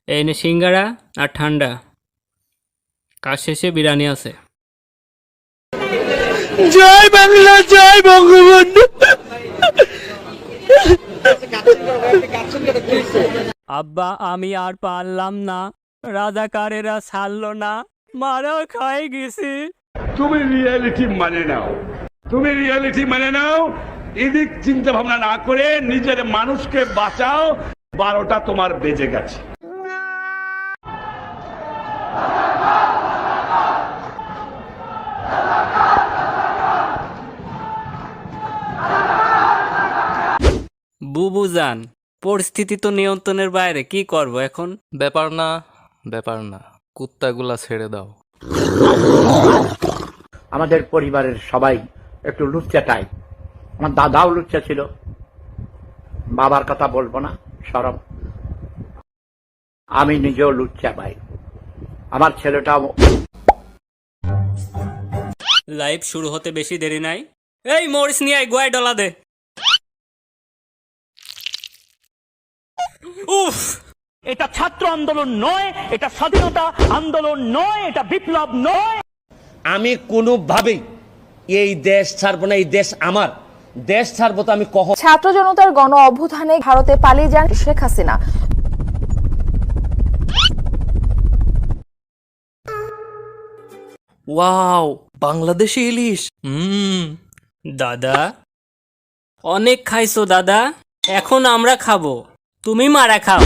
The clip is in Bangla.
এই নে সিঙ্গারা আর ঠান্ডা, কাজ শেষে বিরিয়ানি আছে। জয় বাংলা, জয় বঙ্গবন্ধু। আব্বা আমি আর পারলাম না, রাজাকারেরা ছাড়লো না, মারাও খাই গেছি। তুমি রিয়েলিটি মানে নাও, তুমি রিয়েলিটি মানে নাও। এদিক চিন্তা ভাবনা না করে নিজের মানুষকে বাঁচাও। 12টা তোমার বেজে গেছে। বুবুজান, পরিস্থিতি তো নিয়ন্ত্রণের বাইরে, কি করব এখন? ব্যাপার না, ব্যাপার না, কুত্তাগুলা ছেড়ে দাও। আমাদের পরিবারের সবাই একটু লুচ্চা টাইপ। আমার দাদাও লুচ্চা ছিল, বাবার কথা বলবো না, শরম। আমি নিজেও লুচ্চা ভাই, আমার ছেলেটাও। লাইভ শুরু হতে বেশি দেরি নাই। এই মরিস নিয়ে আয়, গোয়ায় ডলা দে। উফ, এটা ছাত্র আন্দোলন নয়, এটা স্বাধীনতা আন্দোলন নয়, এটা বিপ্লব নয়। আমি কোনোভাবেই এই দেশ ছাড়বো না। এই দেশ আমার, দেশ ছাড়বো তো আমি কখন। ছাত্র জনতার গণ অভ্যুত্থানে ভারতে পালিয়ে যান শেখ হাসিনা। ওয়াও, বাংলাদেশি ইলিশ। দাদা অনেক খাইছো দাদা, এখন আমরা খাবো, তুমি মারা খাও।